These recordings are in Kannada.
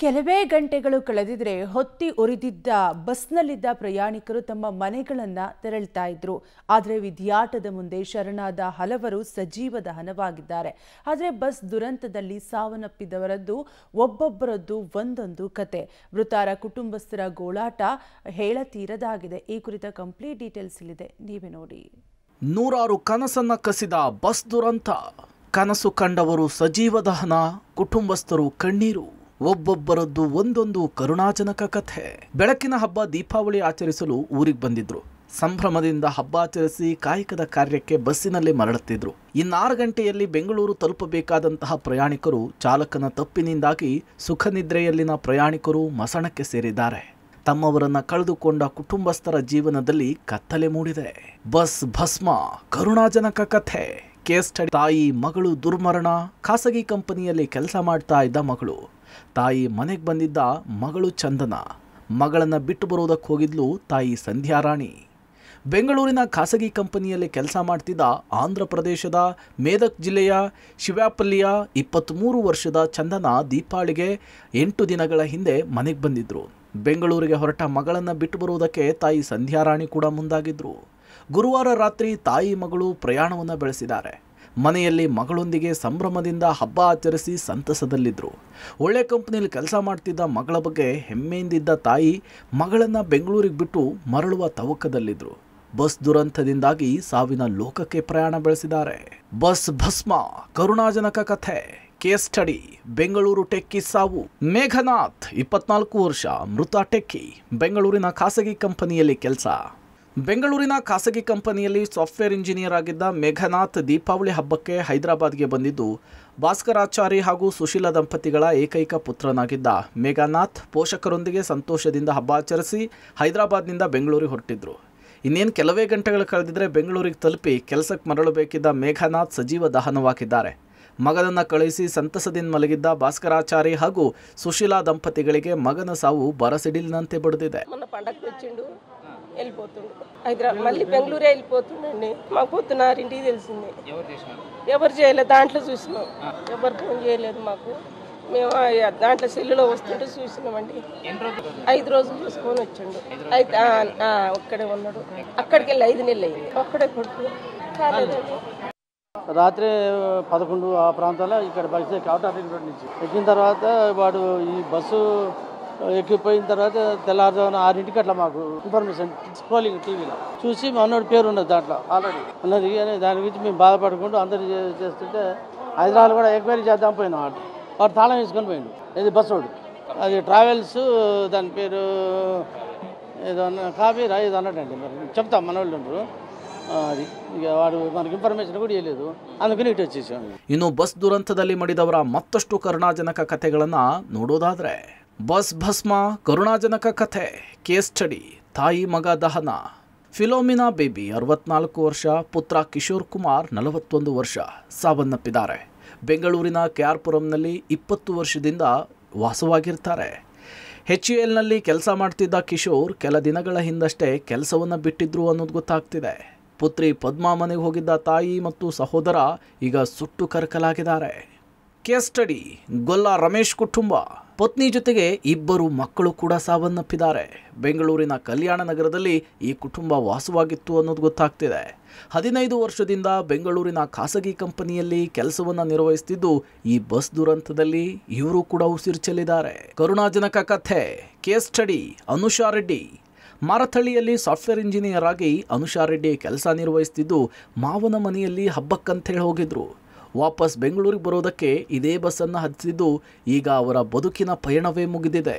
ಕೆಲವೇ ಗಂಟೆಗಳು ಕಳೆದಿದ್ರೆ ಹೊತ್ತಿ ಉರಿದಿದ್ದ ಬಸ್ನಲ್ಲಿದ್ದ ಪ್ರಯಾಣಿಕರು ತಮ್ಮ ಮನೆಗಳನ್ನು ತೆರಳುತ್ತಾ ಇದ್ರು. ಆದರೆ ವಿಧಿಯಾಟದ ಮುಂದೆ ಶರಣಾದ ಹಲವರು ಸಜೀವ ದಹನವಾಗಿದ್ದಾರೆ. ಆದರೆ ಬಸ್ ದುರಂತದಲ್ಲಿ ಸಾವನ್ನಪ್ಪಿದವರದ್ದು ಒಬ್ಬೊಬ್ಬರದ್ದು ಒಂದೊಂದು ಕತೆ. ಮೃತರ ಕುಟುಂಬಸ್ಥರ ಗೋಳಾಟ ಹೇಳತೀರದಾಗಿದೆ. ಈ ಕುರಿತ ಕಂಪ್ಲೀಟ್ ಡೀಟೇಲ್ಸ್ ಇಲ್ಲಿದೆ, ನೀವೇ ನೋಡಿ. ನೂರಾರು ಕನಸನ್ನ ಕಸಿದ ಬಸ್ ದುರಂತ. ಕನಸು ಕಂಡವರು ಸಜೀವ ದಹನ, ಕುಟುಂಬಸ್ಥರು ಕಣ್ಣೀರು. ಒಬ್ಬೊಬ್ಬರದ್ದು ಒಂದೊಂದು ಕರುಣಾಜನಕ ಕಥೆ. ಬೆಳಕಿನ ಹಬ್ಬ ದೀಪಾವಳಿ ಆಚರಿಸಲು ಊರಿಗೆ ಬಂದಿದ್ರು. ಸಂಭ್ರಮದಿಂದ ಹಬ್ಬ ಆಚರಿಸಿ ಕಾಯಕದ ಕಾರ್ಯಕ್ಕೆ ಬಸ್ಸಿನಲ್ಲಿ ಮರಳುತ್ತಿದ್ರು. 6 ಗಂಟೆಯಲ್ಲಿ ಬೆಂಗಳೂರು ತಲುಪಬೇಕಾದಂತಹ ಪ್ರಯಾಣಿಕರು ಚಾಲಕನ ತಪ್ಪಿನಿಂದಾಗಿ ಸುಖ ನಿದ್ರೆಯಲ್ಲಿನ ಪ್ರಯಾಣಿಕರು ಮಸಣಕ್ಕೆ ಸೇರಿದ್ದಾರೆ. ತಮ್ಮವರನ್ನ ಕಳೆದುಕೊಂಡ ಕುಟುಂಬಸ್ಥರ ಜೀವನದಲ್ಲಿ ಕತ್ತಲೆ ಮೂಡಿದೆ. ಬಸ್ ಭಸ್ಮ, ಕರುಣಾಜನಕ ಕಥೆ. Case study. ತಾಯಿ ಮಗಳು ದುರ್ಮರಣ. ಖಾಸಗಿ ಕಂಪನಿಯಲ್ಲಿ ಕೆಲಸ ಮಾಡ್ತಾ ಇದ್ದ ಮಗಳು. ತಾಯಿ ಮನೆಗೆ ಬಂದಿದ್ದ ಮಗಳು ಚಂದನ. ಮಗಳನ್ನ ಬಿಟ್ಟು ಬರೋದಕ್ಕೆ ಹೋಗಿದ್ಲು ತಾಯಿ ಸಂಧ್ಯಾರಾಣಿ. ಬೆಂಗಳೂರಿನ ಖಾಸಗಿ ಕಂಪನಿಯಲ್ಲಿ ಕೆಲಸ ಮಾಡ್ತಿದ್ದ ಆಂಧ್ರ ಪ್ರದೇಶದ ಮೇದಕ್ ಜಿಲ್ಲೆಯ ಶಿವಾಪಲ್ಲಿಯ 23 ವರ್ಷದ ಚಂದನ ದೀಪಾವಳಿಗೆ 8 ದಿನಗಳ ಹಿಂದೆ ಮನೆಗೆ ಬಂದಿದ್ರು. ಬೆಂಗಳೂರಿಗೆ ಹೊರಟ ಮಗಳನ್ನು ಬಿಟ್ಟು ಬರುವುದಕ್ಕೆ ತಾಯಿ ಸಂಧ್ಯಾರಾಣಿ ಕೂಡ ಮುಂದಾಗಿದ್ರು. ಗುರುವಾರ ರಾತ್ರಿ ತಾಯಿ ಮಗಳು ಪ್ರಯಾಣವನ್ನು ಬೆಳೆಸಿದ್ದಾರೆ. ಮನೆಯಲ್ಲಿ ಮಗಳೊಂದಿಗೆ ಸಂಭ್ರಮದಿಂದ ಹಬ್ಬ ಆಚರಿಸಿ ಸಂತಸದಲ್ಲಿದ್ದರು. ಒಳ್ಳೆ ಕಂಪನಿಯಲ್ಲಿ ಕೆಲಸ ಮಾಡ್ತಿದ್ದ ಮಗಳ ಬಗ್ಗೆ ಹೆಮ್ಮೆಯಿಂದಿದ್ದ ತಾಯಿ ಮಗಳನ್ನು ಬೆಂಗಳೂರಿಗೆ ಬಿಟ್ಟು ಮರಳುವ ತವಕದಲ್ಲಿದ್ದರು. ಬಸ್ ದುರಂತದಿಂದಾಗಿ ಸಾವಿನ ಲೋಕಕ್ಕೆ ಪ್ರಯಾಣ ಬೆಳೆಸಿದ್ದಾರೆ. ಬಸ್ ಭಸ್ಮ, ಕರುಣಾಜನಕ ಕಥೆ. Case study. ಬೆಂಗಳೂರು ಟೆಕ್ಕಿ ಸಾವು. ಮೇಘನಾಥ್ 24 ವರ್ಷ, ಮೃತ ಟೆಕ್ಕಿ. ಬೆಂಗಳೂರಿನ ಖಾಸಗಿ ಕಂಪನಿಯಲ್ಲಿ ಕೆಲಸ. ಬೆಂಗಳೂರಿನ ಖಾಸಗಿ ಕಂಪನಿಯಲ್ಲಿ ಸಾಫ್ಟ್ವೇರ್ ಇಂಜಿನಿಯರ್ ಆಗಿದ್ದ ಮೇಘನಾಥ್ ದೀಪಾವಳಿ ಹಬ್ಬಕ್ಕೆ ಹೈದರಾಬಾದ್ಗೆ ಬಂದಿದ್ದು, ಭಾಸ್ಕರಾಚಾರಿ ಹಾಗೂ ಸುಶೀಲಾ ದಂಪತಿಗಳ ಏಕೈಕ ಪುತ್ರನಾಗಿದ್ದ ಮೇಘನಾಥ್ ಪೋಷಕರೊಂದಿಗೆ ಸಂತೋಷದಿಂದ ಹಬ್ಬ ಆಚರಿಸಿ ಹೈದರಾಬಾದ್ನಿಂದ ಬೆಂಗಳೂರಿಗೆ ಹೊರಟಿದ್ರು. ಇನ್ನೇನು ಕೆಲವೇ ಗಂಟೆಗಳು ಕಳೆದಿದ್ರೆ ಬೆಂಗಳೂರಿಗೆ ತಲುಪಿ ಕೆಲಸಕ್ಕೆ ಮರಳಬೇಕಿದ್ದ ಮೇಘನಾಥ್ ಸಜೀವ ದಹನವಾಗಿದ್ದಾರೆ. ಮಗನನ್ನು ಕಳುಹಿಸಿ ಸಂತಸದಿಂದ ಮಲಗಿದ್ದ ಭಾಸ್ಕರಾಚಾರಿ ಹಾಗೂ ಸುಶೀಲಾ ದಂಪತಿಗಳಿಗೆ మగన సావు బరసిడిల్నంతే బడిదే. మొన్న పండగకి వచ్చిండు, వెళ్ళిపోతుండు. హైదరాబాద్ మళ్ళీ బెంగళూరే వెళ్ళిపోతుండండి. మాకు పొద్దున 6ంటికి తెలిసింది. ఎవరు చేయలేదు, దాంట్లో చూసినాం. ఎవరు ఫోన్ చేయలేదు మాకు. మేము దాంట్లో సెల్లులో వస్తుంటే చూసినామండి. 5 రోజులు చూసుకొని వచ్చిండు. అయితే ఒక్కడే ఉన్నాడు. అక్కడికి వెళ్ళి 5 నెలలు అయింది. ఒక్కడే కొడుకు కాలేదండి. రాత్రి 11 ఆ ప్రాంతాల్లో ఇక్కడ బస్సు అవుటర్ రింగ్ రోడ్ నుంచి ఎక్కిన తర్వాత వాడు ఈ బస్సు ఎక్కిపోయిన తర్వాత తెల్లారుజామున 6ంటికి అట్లా మాకు ఇన్ఫర్మేషన్ స్క్రోలింగ్ టీవీలో చూసి మనోడి పేరు ఉన్నది దాంట్లో ఆల్రెడీ ఉన్నది. అని దాని గురించి మేము బాధపడుకుంటూ అందరూ చేస్తుంటే హైదరాబాద్ కూడా ఎంక్వైరీ చేద్దాం పోయినాం. వాడు తాళం వేసుకొని పోయిండు. ఇది బస్సు వాడు, అది ట్రావెల్స్, దాని పేరు ఏదో కాపీరా ఏదో అన్నట్టండి. మరి చెప్తాం మన వాళ్ళు ఉండరు. అది ಈಗ వాడు మనకి ఇన్ఫర్మేషన్ కూడా ఇవ్వలేదు, అందుకని ఇటు వచ్చేసాం. ಇನ್ನು ಬಸ್ ದುರಂತದಲ್ಲಿ ಮಡಿದವರ ಮತ್ತಷ್ಟು ಕರುಣಾಜನಕ ಕಥೆಗಳನ್ನ ನೋಡೋದಾದ್ರೆ, ಬಸ್ ಭಸ್ಮ, ಕರುಣಾಜನಕ ಕಥೆ. Case study. ತಾಯಿ ಮಗ ದಹನ. ಫಿಲೋಮಿನಾ ಬೇಬಿ 64 ವರ್ಷ, ಪುತ್ರ ಕಿಶೋರ್ ಕುಮಾರ್ 41 ವರ್ಷ ಸಾವನ್ನಪ್ಪಿದ್ದಾರೆ. ಬೆಂಗಳೂರಿನ ಕೆಆರ್ಪುರಂನಲ್ಲಿ 20 ವರ್ಷದಿಂದ ವಾಸವಾಗಿರ್ತಾರೆ. HULನಲ್ಲಿ ಕೆಲಸ ಮಾಡ್ತಿದ್ದ ಕಿಶೋರ್ ಕೆಲ ದಿನಗಳ ಹಿಂದಷ್ಟೇ ಕೆಲಸವನ್ನು ಬಿಟ್ಟಿದ್ರು ಅನ್ನೋದು ಗೊತ್ತಾಗ್ತಿದೆ. ಪುತ್ರಿ ಪದ್ಮಾ ಮನೆಗೆ ಹೋಗಿದ್ದ ತಾಯಿ ಮತ್ತು ಸಹೋದರ ಈಗ ಸುಟ್ಟು ಕರಕಲಾಗಿದ್ದಾರೆ. Case study. ಗೊಲ್ಲ ರಮೇಶ್ ಕುಟುಂಬ. ಪತ್ನಿ ಜೊತೆಗೆ 2 ಮಕ್ಕಳು ಕೂಡ ಸಾವನ್ನಪ್ಪಿದ್ದಾರೆ. ಬೆಂಗಳೂರಿನ ಕಲ್ಯಾಣ ನಗರದಲ್ಲಿ ಈ ಕುಟುಂಬ ವಾಸವಾಗಿತ್ತು ಅನ್ನೋದು ಗೊತ್ತಾಗ್ತಿದೆ. 15 ವರ್ಷದಿಂದ ಬೆಂಗಳೂರಿನ ಖಾಸಗಿ ಕಂಪನಿಯಲ್ಲಿ ಕೆಲಸವನ್ನು ನಿರ್ವಹಿಸುತ್ತಿದ್ದು, ಈ ಬಸ್ ದುರಂತದಲ್ಲಿ ಇವರು ಕೂಡ ಉಸಿರು ಚೆಲ್ಲಿದ್ದಾರೆ. ಕರುಣಾಜನಕ ಕಥೆ. Case study. ಅನುಷಾ ರೆಡ್ಡಿ. ಮಾರತಳ್ಳಿಯಲ್ಲಿ ಸಾಫ್ಟ್ವೇರ್ ಇಂಜಿನಿಯರ್ ಆಗಿ ಅನುಷಾ ರೆಡ್ಡಿ ಕೆಲಸ ನಿರ್ವಹಿಸುತ್ತಿದ್ದು, ಮಾವನ ಮನೆಯಲ್ಲಿ ಹಬ್ಬಕ್ಕಂತೇಳಿ ಹೋಗಿದ್ರು. ವಾಪಸ್ ಬೆಂಗಳೂರಿಗೆ ಬರೋದಕ್ಕೆ ಇದೇ ಬಸ್ಸನ್ನು ಹತ್ತಿದ್ದು, ಈಗ ಅವರ ಬದುಕಿನ ಪಯಣವೇ ಮುಗಿದಿದೆ.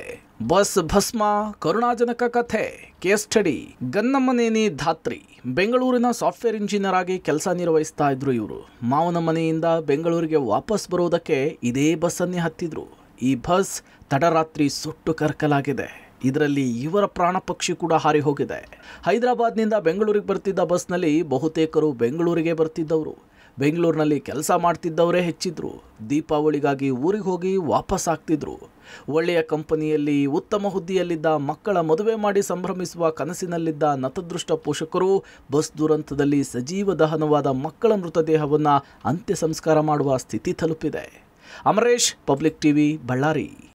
ಬಸ್ ಭಸ್ಮ, ಕರುಣಾಜನಕ ಕಥೆ. Case study. ಗನ್ನಮ್ಮನೇನಿ ಧಾತ್ರಿ. ಬೆಂಗಳೂರಿನ ಸಾಫ್ಟ್ವೇರ್ ಇಂಜಿನಿಯರ್ ಆಗಿ ಕೆಲಸ ನಿರ್ವಹಿಸ್ತಾ ಇದ್ರು ಇವರು. ಮಾವನ ಮನೆಯಿಂದ ಬೆಂಗಳೂರಿಗೆ ವಾಪಸ್ ಬರೋದಕ್ಕೆ ಇದೇ ಬಸ್ಸನ್ನೇ ಹತ್ತಿದ್ರು. ಈ ಬಸ್ ತಡರಾತ್ರಿ ಸುಟ್ಟು ಕರಕಲಾಗಿದೆ. ಇದರಲ್ಲಿ ಇವರ ಪ್ರಾಣ ಪಕ್ಷಿ ಕೂಡ ಹಾರಿ ಹೋಗಿದೆ. ಹೈದರಾಬಾದ್ನಿಂದ ಬೆಂಗಳೂರಿಗೆ ಬರ್ತಿದ್ದ ಬಸ್ನಲ್ಲಿ ಬಹುತೇಕರು ಬೆಂಗಳೂರಿಗೆ ಬರ್ತಿದ್ದವರು. ಬೆಂಗಳೂರಿನಲ್ಲಿ ಕೆಲಸ ಮಾಡ್ತಿದ್ದವರೇ ಹೆಚ್ಚಿದ್ರು. ದೀಪಾವಳಿಗಾಗಿ ಊರಿಗೆ ಹೋಗಿ ವಾಪಸ್ ಆಗ್ತಿದ್ರು. ಒಳ್ಳೆಯ ಕಂಪನಿಯಲ್ಲಿ ಉತ್ತಮ ಹುದ್ದೆಯಲ್ಲಿದ್ದ ಮಕ್ಕಳ ಮದುವೆ ಮಾಡಿ ಸಂಭ್ರಮಿಸುವ ಕನಸಿನಲ್ಲಿದ್ದ ನತದೃಷ್ಟ ಪೋಷಕರು ಬಸ್ ದುರಂತದಲ್ಲಿ ಸಜೀವ ದಹನವಾದ ಮಕ್ಕಳ ಮೃತದೇಹವನ್ನು ಅಂತ್ಯ ಸಂಸ್ಕಾರ ಮಾಡುವ ಸ್ಥಿತಿ ತಲುಪಿದೆ. Amaresh, public TV, Ballari.